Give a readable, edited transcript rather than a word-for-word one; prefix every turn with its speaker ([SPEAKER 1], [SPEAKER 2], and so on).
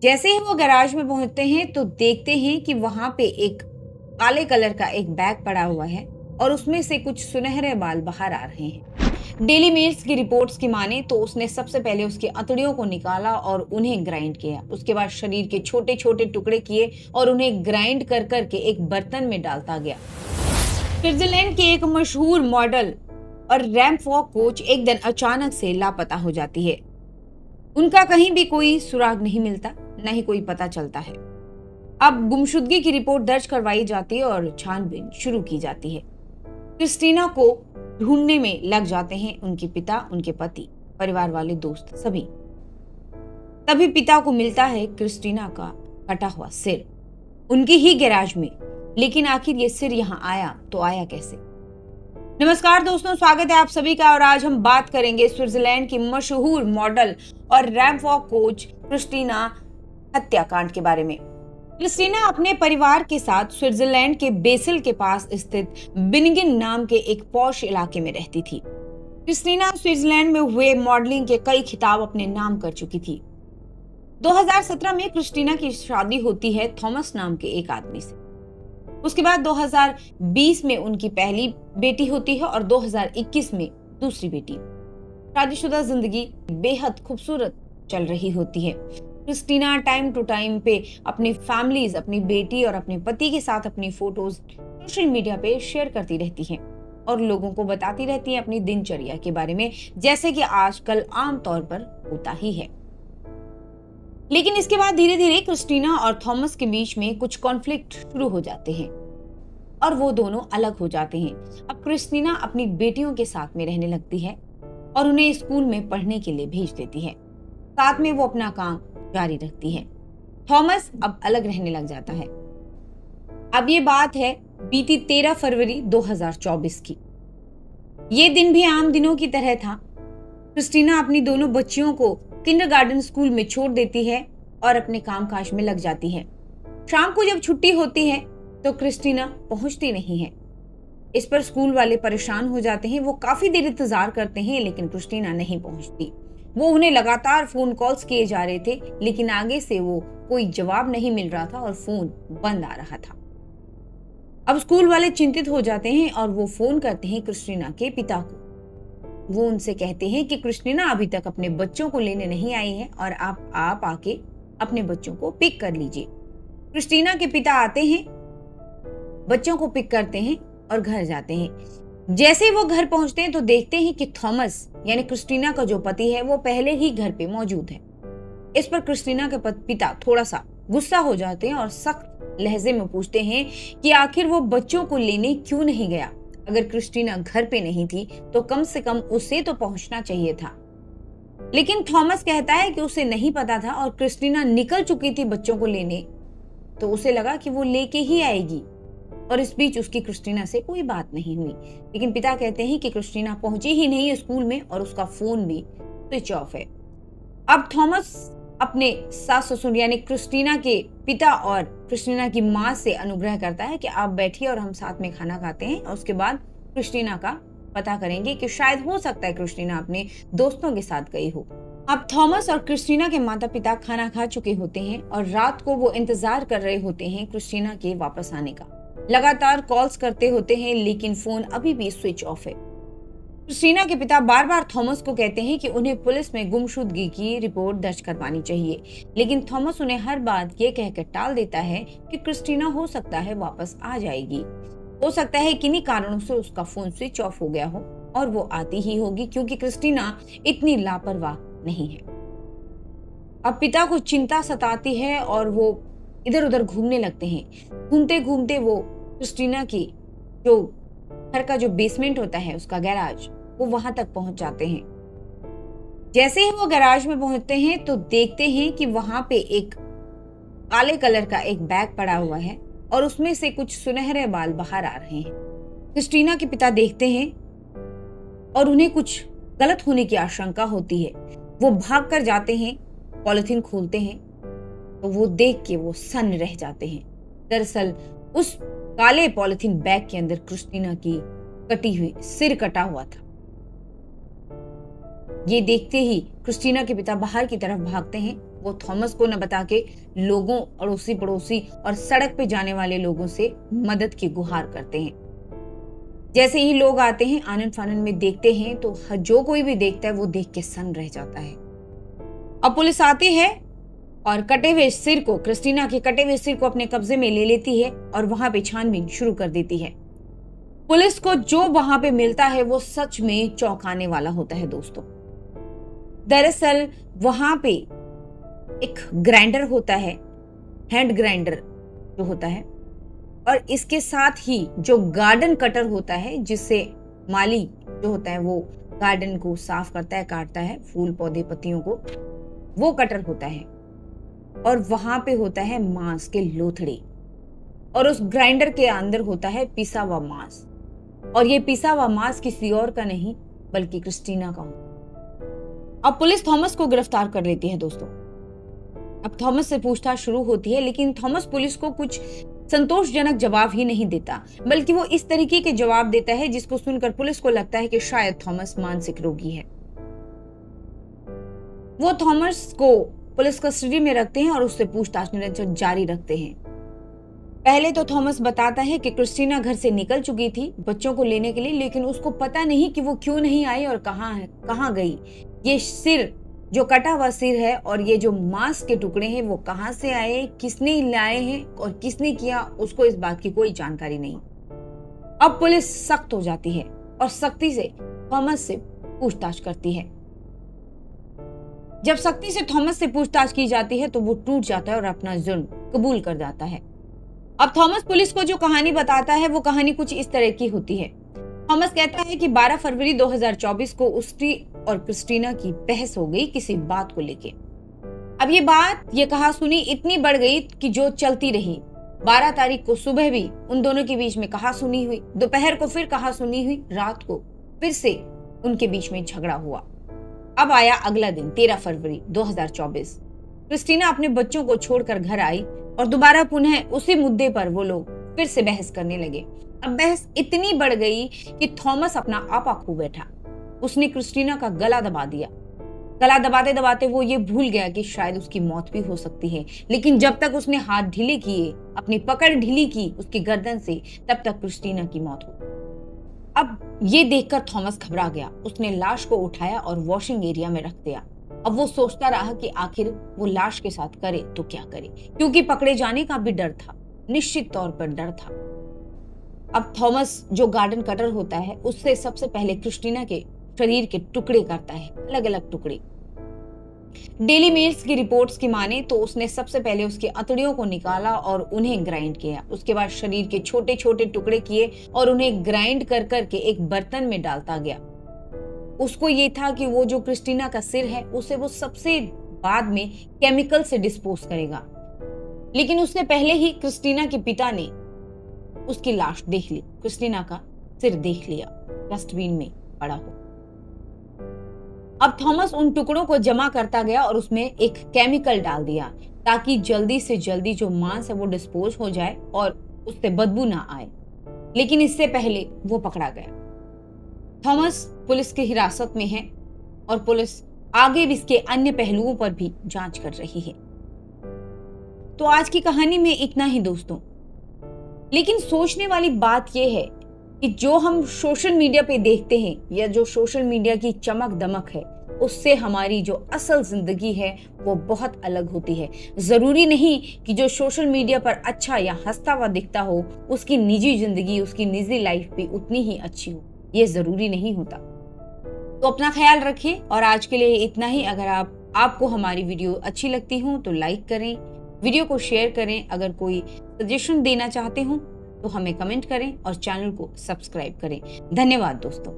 [SPEAKER 1] जैसे ही वो गैराज में पहुंचते हैं तो देखते हैं कि वहां पे एक काले कलर का एक बैग पड़ा हुआ है और उसमें से कुछ सुनहरे बाल बाहर आ रहे हैं। डेली मेल्स की रिपोर्ट्स की माने तो उसने सबसे पहले उसकी अंतड़ियों को निकाला और उन्हें ग्राइंड किया। उसके बाद शरीर के छोटे छोटे टुकड़े किए और उन्हें ग्राइंड कर करके एक बर्तन में डालता गया। स्विट्जरलैंड के एक मशहूर मॉडल और रैंप वॉक कोच एक दिन अचानक से लापता हो जाती है। उनका कहीं भी कोई सुराग नहीं मिलता, न ही कोई पता चलता है। अब गुमशुदगी की रिपोर्ट दर्ज करवाई जाती है और छानबीन शुरू की जाती है। क्रिस्टीना को ढूंढने में लग जाते हैं उनके पिता, उनके पति, परिवार वाले, दोस्त सभी। तभी पिता को मिलता है क्रिस्टीना का कटा हुआ सिर उनके ही गैराज में। लेकिन आखिर ये सिर यहाँ आया तो आया कैसे? नमस्कार दोस्तों, स्वागत है आप सभी का। और आज हम बात करेंगे स्विट्जरलैंड की मशहूर मॉडल और रैंप वॉक कोच क्रिस्टीना हत्याकांड के बारे में। क्रिस्टीना अपने परिवार के साथ स्विट्जरलैंड के बेसिल के पास स्थित बिनिगन नाम के एक पॉश इलाके में रहती थी। क्रिस्टीना स्विट्जरलैंड में हुए मॉडलिंग के कई खिताब अपने नाम कर चुकी थी। 2017 में क्रिस्टीना की शादी होती है थॉमस नाम के एक आदमी से। उसके बाद 2020 में उनकी पहली बेटी होती है और 2021 में दूसरी बेटी। शादीशुदा जिंदगी बेहद खूबसूरत चल रही होती है। क्रिस्टीना टाइम टू टाइम पे अपनी फैमिलीज, अपनी बेटी और अपने पति के साथ अपनी फोटोज सोशल मीडिया पे शेयर करती रहती हैं और लोगों को बताती रहती है अपनी दिनचर्या के बारे में, जैसे कि आजकल आमतौर पर होता ही है। लेकिन इसके बाद धीरे धीरे क्रिस्टीना और थॉमस के बीच में कुछ कॉन्फ्लिक्ट शुरू हो जाते हैं और वो दोनों अलग हो जाते हैं। अब क्रिस्टीना अपनी बेटियों के साथ में रहने लगती है और उन्हें स्कूल में पढ़ने के लिए भेज देती है। साथ में वो अपना काम जारी रखती है। थॉमस अब अलग रहने लग जाता है। अब ये बात है बीती 13 फरवरी 2024 की। ये दिन भी आम दिनों की तरह था। क्रिस्टीना अपनी दोनों बच्चियों को किंडरगार्टन स्कूल में छोड़ देती है और अपने कामकाज में लग जाती है। शाम को जब छुट्टी होती है तो क्रिस्टीना पहुंचती नहीं है। इस पर स्कूल वाले परेशान हो जाते हैं। वो काफी देर इंतजार करते हैं लेकिन क्रिस्टीना नहीं पहुंचती। वो उन्हें लगातार फोन कॉल्स किए जा रहे थे लेकिन आगे से वो कोई जवाब नहीं मिल रहा था और फोन बंद आ रहा था। अब स्कूल वाले चिंतित हो जाते हैं और वो फोन करते हैं क्रिस्टीना के पिता को। वो उनसे कहते हैं कि क्रिस्टीना अभी तक अपने बच्चों को लेने नहीं आई है और आप आके अपने बच्चों को पिक कर लीजिए। क्रिस्टीना के पिता आते हैं, बच्चों को पिक करते हैं और घर जाते हैं। जैसे ही वो घर पहुंचते हैं तो देखते हैं कि थॉमस यानी क्रिस्टीना का जो पति है वो पहले ही घर पे मौजूद है। इस पर क्रिस्टीना के पिता थोड़ा सा गुस्सा हो जाते हैं और सख्त लहजे में पूछते हैं कि आखिर वो बच्चों को लेने क्यों नहीं गया। अगर क्रिस्टीना घर पे नहीं थी तो कम से कम उसे तो पहुंचना चाहिए था। लेकिन थॉमस कहता है कि उसे नहीं पता था और क्रिस्टीना निकल चुकी थी बच्चों को लेने, तो उसे लगा कि वो लेके ही आएगी और इस बीच उसकी क्रिस्टीना से कोई बात नहीं हुई। लेकिन पिता कहते हैं कि क्रिस्टीना पहुंची ही नहीं है स्कूल में और उसका फोन भी स्विच ऑफ है। अब थॉमस अपने सास ससुर यानी क्रिस्टीना के पिता और क्रिस्टीना की माँ से अनुग्रह करता है कि आप बैठिए और हम साथ में खाना खाते हैं और उसके बाद क्रिस्टीना का पता करेंगे कि शायद हो सकता है क्रिस्टीना अपने दोस्तों के साथ गई हो। अब थॉमस और क्रिस्टीना के माता पिता खाना खा चुके होते हैं और रात को वो इंतजार कर रहे होते हैं क्रिस्टीना के वापस आने का। लगातार कॉल्स करते होते हैं लेकिन फोन अभी भी स्विच ऑफ है। क्रिस्टीना के पिता बार बार थॉमस को कहते हैं कि उन्हें पुलिस में गुमशुदगी की रिपोर्ट दर्ज करवानी चाहिए, लेकिन थॉमस उन्हें हर बात ये कहकर टाल देता है कि क्रिस्टीना हो सकता है वापस आ जाएगी। हो सकता है किन्हीं कारणों से उसका फोन स्विच ऑफ हो गया हो और वो आती ही होगी क्योंकि क्रिस्टीना इतनी लापरवाह नहीं है। अब पिता को चिंता सताती है और वो इधर उधर घूमने लगते हैं। घूमते घूमते वो क्रिस्टीना की जो घर का जो बेसमेंट होता है उसका गैराज, वो वहां तक पहुंच जाते हैं। जैसे ही वो गैराज में पहुंचते हैं तो देखते हैं कि वहां पे एक काले कलर का एक बैग पड़ा हुआ है और उसमें से कुछ सुनहरे बाल बाहर आ रहे हैं। क्रिस्टीना के पिता देखते हैं और उन्हें कुछ गलत होने की आशंका होती है। वो भाग कर जाते हैं, पॉलिथीन खोलते हैं तो वो देख के वो सन्न रह जाते हैं। दरअसल उस काले पॉलिथीन बैग के अंदर क्रिस्टीना की कटी हुई सिर कटा हुआ था। ये देखते ही क्रिस्टीना के पिता बाहर की तरफ भागते हैं वो थॉमस को न बता के लोगों, अड़ोसी पड़ोसी और सड़क पे जाने वाले लोगों से मदद की गुहार करते हैं। जैसे ही लोग आते हैं, आनन फानन में देखते हैं, तो जो कोई भी देखता है वो देख के सन्न रह जाता है। अब पुलिस आती है और कटे हुए सिर को, क्रिस्टीना के कटे हुए सिर को अपने कब्जे में ले लेती है और वहां पे छानबीन शुरू कर देती है। पुलिस को जो वहां पे मिलता है वो सच में चौंकाने वाला होता है दोस्तों। दरअसल वहां पे एक ग्राइंडर होता है, हैंड ग्राइंडर जो होता है, और इसके साथ ही जो गार्डन कटर होता है, जिससे माली जो होता है वो गार्डन को साफ करता है, काटता है, फूल पौधे पत्तियों को, वो कटर होता है। और वहां पे होता है मांस के लोथड़े, और उस ग्राइंडर के अंदर होता है पिसा हुआ मांस। और ये पिसा हुआ मांस किसी और का नहीं बल्कि क्रिस्टीना का होता है। अब पुलिस थॉमस को गिरफ्तार कर लेती है दोस्तों। अब थॉमस से पूछताछ शुरू होती है, लेकिन थॉमस पुलिस को कुछ संतोषजनक जवाब ही नहीं देता, बल्कि वो इस तरीके के जवाब देता है जिसको सुनकर पुलिस को लगता है कि शायद थॉमस मानसिक रोगी है। वो थॉमस को पुलिस कस्टडी में रखते हैं और उससे पूछताछ निरंतर जारी रखते हैं। पहले तो थॉमस बताता है कि क्रिस्टीना घर से निकल चुकी थी बच्चों को लेने के लिए, लेकिन उसको पता नहीं कि वो क्यों नहीं आई और कहाँ गई। ये सिर, जो कटा हुआ सिर है, और ये जो मांस के टुकड़े हैं, वो कहां से आए, किसने लाए हैं और किसने किया, उसको इस बात की कोई जानकारी नहीं। अब पुलिस सख्त हो जाती है और सख्ती से थॉमस से पूछताछ करती है। जब सख्ती से थॉमस से पूछताछ की जाती है तो वो टूट जाता है और अपना जुर्म कबूल कर जाता है। अब थॉमस पुलिस को जो कहानी बताता है वो कहानी कुछ इस तरह की होती है। थॉमस कहता है कि 12 फरवरी 2024 को उसकी और क्रिस्टीना की बहस हो गई किसी बात को लेके। अब ये कहासुनी इतनी बढ़ गई कि जो चलती रही। 12 तारीख को सुबह भी उन दोनों के बीच में कहासुनी हुई, दोपहर को फिर कहासुनी हुई, रात को फिर से उनके बीच में झगड़ा हुआ। अब आया अगला दिन 13 फरवरी 2024। क्रिस्टीना अपने बच्चों को छोड़कर घर आई और दोबारा पुनः उसी मुद्दे पर वो लोग फिर से बहस करने लगे। अब बहस इतनी बढ़ गई कि थॉमस अपना आपा खो बैठा। उसने क्रिस्टीना का गला दबा दिया। गला दबाते दबाते वो ये भूल गया कि शायद उसकी मौत भी हो सकती है, लेकिन जब तक उसने हाथ ढीले किए, अपनी पकड़ ढीली की उसकी गर्दन से, तब तक क्रिस्टीना की मौत हो। अब ये देखकर थॉमस घबरा गया। उसने लाश को उठाया और वॉशिंग एरिया में रख दिया। अब वो सोचता रहा कि आखिर वो लाश के साथ करे तो क्या करे, क्योंकि पकड़े जाने का भी डर था, निश्चित तौर पर डर था। अब थॉमस जो गार्डन कटर होता है उससे सबसे पहले क्रिस्टीना के शरीर के टुकड़े करता है, अलग अलग टुकड़े। डेली मेल्स की रिपोर्ट्स की माने तो उसने सबसे पहले उसकी अंतड़ियों को निकाला और उन्हें ग्राइंड किया। उसके बाद शरीर के छोटे छोटे टुकड़े किए और उन्हें ग्राइंड कर करके एक बर्तन में डालता गया। उसको ये था कि वो जो क्रिस्टीना का सिर है उसे वो सबसे बाद में केमिकल से डिस्पोज करेगा, लेकिन उसने पहले ही क्रिस्टीना के पिता ने उसकी लाश देख ली, क्रिस्टीना का सिर देख लिया डस्टबिन में पड़ा हो। अब थॉमस उन टुकड़ों को जमा करता गया और उसमें एक केमिकल डाल दिया ताकि जल्दी से जल्दी जो मांस है वो डिस्पोज हो जाए और उससे बदबू ना आए, लेकिन इससे पहले वो पकड़ा गया। थॉमस पुलिस की हिरासत में है और पुलिस आगे भी इसके अन्य पहलुओं पर भी जांच कर रही है। तो आज की कहानी में इतना ही दोस्तों, लेकिन सोचने वाली बात यह है कि जो हम सोशल मीडिया पे देखते हैं या जो सोशल मीडिया की चमक दमक है, उससे हमारी जो असल जिंदगी है वो बहुत अलग होती है। जरूरी नहीं कि जो सोशल मीडिया पर अच्छा या हंसता हुआ दिखता हो उसकी निजी जिंदगी, उसकी निजी लाइफ भी उतनी ही अच्छी हो, ये जरूरी नहीं होता। तो अपना ख्याल रखिए और आज के लिए इतना ही। अगर आपको हमारी वीडियो अच्छी लगती हो तो लाइक करें, वीडियो को शेयर करें। अगर कोई सजेशन देना चाहते हो तो हमें कमेंट करें और चैनल को सब्सक्राइब करें। धन्यवाद दोस्तों।